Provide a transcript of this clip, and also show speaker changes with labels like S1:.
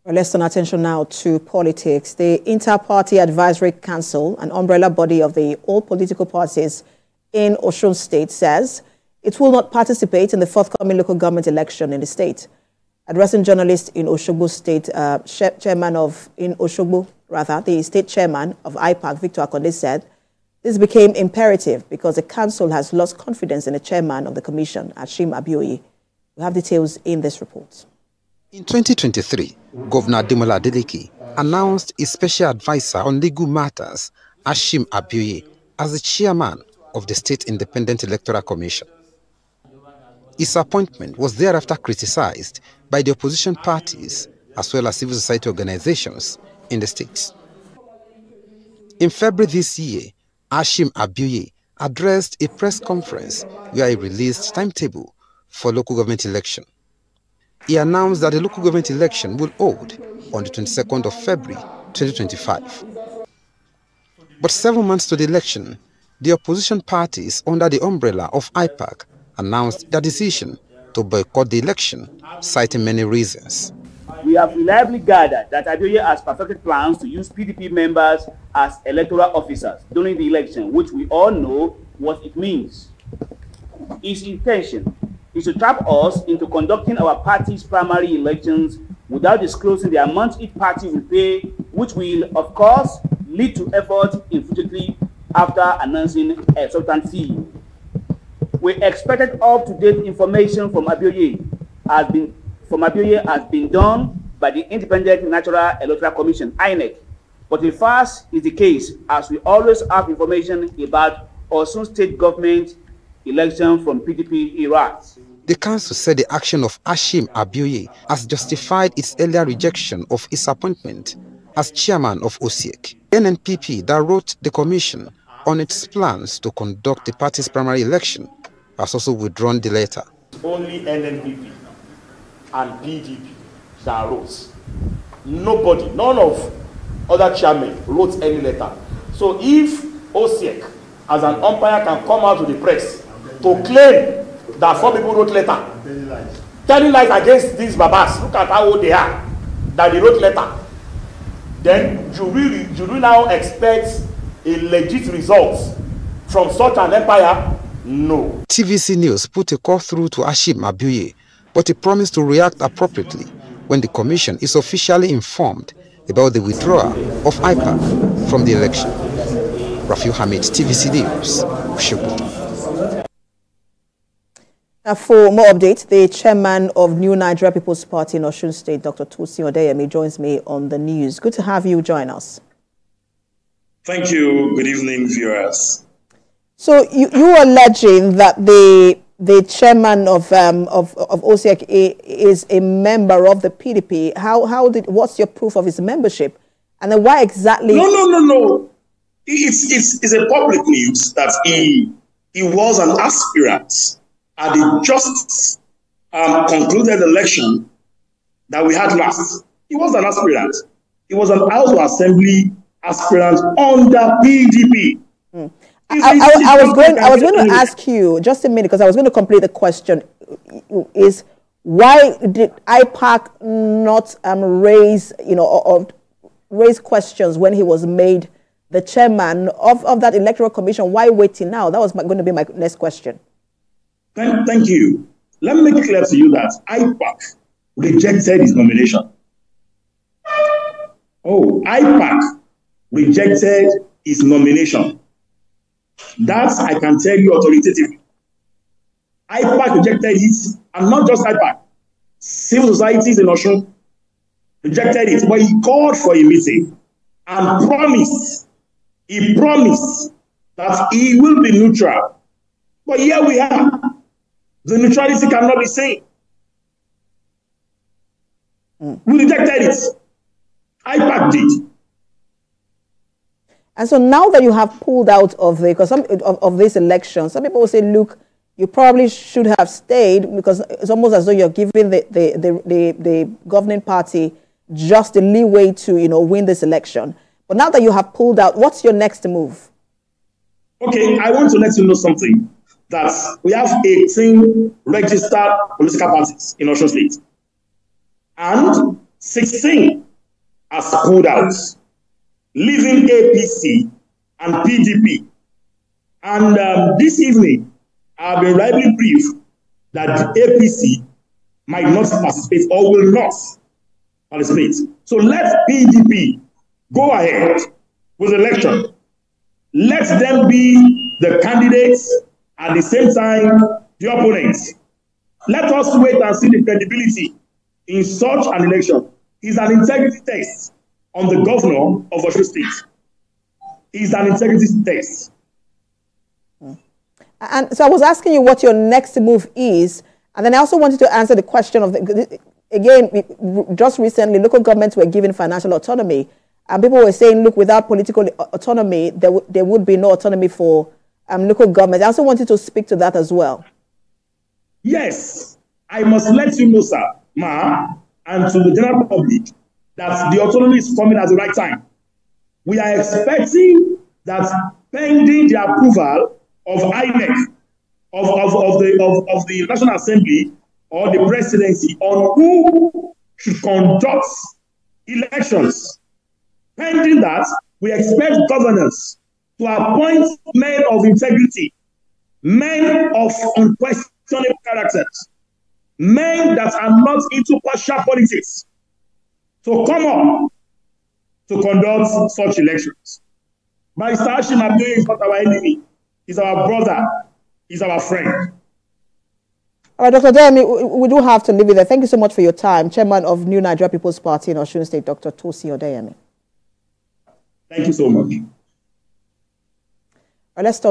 S1: Well, let's turn attention now to politics. The Inter-Party Advisory Council, an umbrella body of all political parties in Osun State, says it will not participate in the forthcoming local government election in the state. Addressing journalists in Osogbo State, the state chairman of IPAC, Victor Akande, said this became imperative because the council has lost confidence in the chairman of the commission, Ashim Abioye. We have details in this report.
S2: In 2023, Governor Ademola Adeleke announced his special advisor on legal matters, Ashim Abioye, as the chairman of the State Independent Electoral Commission. His appointment was thereafter criticized by the opposition parties as well as civil society organizations in the state. In February this year, Ashim Abioye addressed a press conference where he released timetable for local government election. He announced that the local government election will hold on the 22nd of February 2025. But 7 months to the election, the opposition parties under the umbrella of IPAC announced their decision to boycott the election, citing many reasons.
S3: We have reliably gathered that Abioye has perfected plans to use PDP members as electoral officers during the election, which we all know what it means. His intention is to trap us into conducting our party's primary elections without disclosing the amount each party will pay, which will, of course, lead to effort infrequently after announcing a certain fee. We expected up-to-date information from Abioye has been done by the Independent National Electoral Commission, INEC. But the first is the case, as we always have information about Osun State government election from PDP era.
S2: The council said the action of Ashim Abioye has justified its earlier rejection of his appointment as chairman of OSEC. NNPP that wrote the commission on its plans to conduct the party's primary election has also withdrawn the letter.
S4: Only NNPP and PDP that wrote. Nobody, none of other chairmen wrote any letter. So if OSEC as an umpire can come out to the press to claim that 4 people wrote letter, telling lies against these babas, look at how old they are, that they wrote letter, then do we now expect a legit result from such an empire? No.
S2: TVC News put a call through to Ashim Abioye, but he promised to react appropriately when the commission is officially informed about the withdrawal of IPAC from the election. Rafiu Hamid, TVC News, Osogbo.
S1: For more updates, the chairman of New Nigeria People's Party in Osun State, Dr. Tosin Odeyemi, joins me on the news. Good to have you join us.
S5: Thank you. Good evening, viewers. So
S1: you are alleging that the chairman of OSEC is a member of the PDP. What's your proof of his membership? And then why exactly?
S5: No. It's a public news that he was an aspirant at the just concluded election that we had last. He was an aspirant. He was an House of Assembly aspirant under PDP.
S1: I was going to ask you just a minute, because I was going to complete the question. Is why did IPAC not raise raise questions when he was made the chairman of that electoral commission? Why waiting now? That was going to be my next question.
S5: Thank you. Let me make it clear to you that IPAC rejected his nomination. IPAC rejected his nomination. That I can tell you authoritatively. IPAC rejected it, and not just IPAC. Civil societies in Osun rejected it, but he called for a meeting and promised that he will be neutral. But here we are. The neutrality cannot be seen. We rejected it. IPAC did.
S1: And so now that you have pulled out of this election, some people will say, look, you probably should have stayed, because it's almost as though you're giving the governing party just the leeway to win this election. But now that you have pulled out, what's your next move?
S5: Okay, I want to let you know something. That we have 18 registered political parties in Osun State. And 16 has pulled out, leaving APC and PDP. And this evening, I've been rightly briefed that the APC might not participate or will not participate. So let PDP go ahead with the election. Let them be the candidates, at the same time, the opponents. Let us wait and see the credibility in such an election. It's an integrity test on the governor of Osun State. It's an integrity test.
S1: And so I was asking you what your next move is, and then I also wanted to answer the question of, again, just recently, local governments were given financial autonomy, and people were saying, look, without political autonomy, there would be no autonomy for local government. I also wanted to speak to that as well.
S5: Yes, I must let you know, sir, Ma, and to the general public, that the autonomy is coming at the right time. We are expecting that pending the approval of INEC, of the National Assembly or the presidency on who should conduct elections. Pending that, we expect governors to appoint men of integrity, men of unquestionable characters, men that are not into partial politics, to come up to conduct such elections. Mr. Ashim Abioye is not our enemy. He's our brother. He's our friend.
S1: All right, Dr. Odeyemi, we do have to leave it there. Thank you so much for your time. Chairman of New Nigeria People's Party in Osun State, Dr. Tosi Odeyemi.
S5: Thank you so much.
S1: All right, let's talk.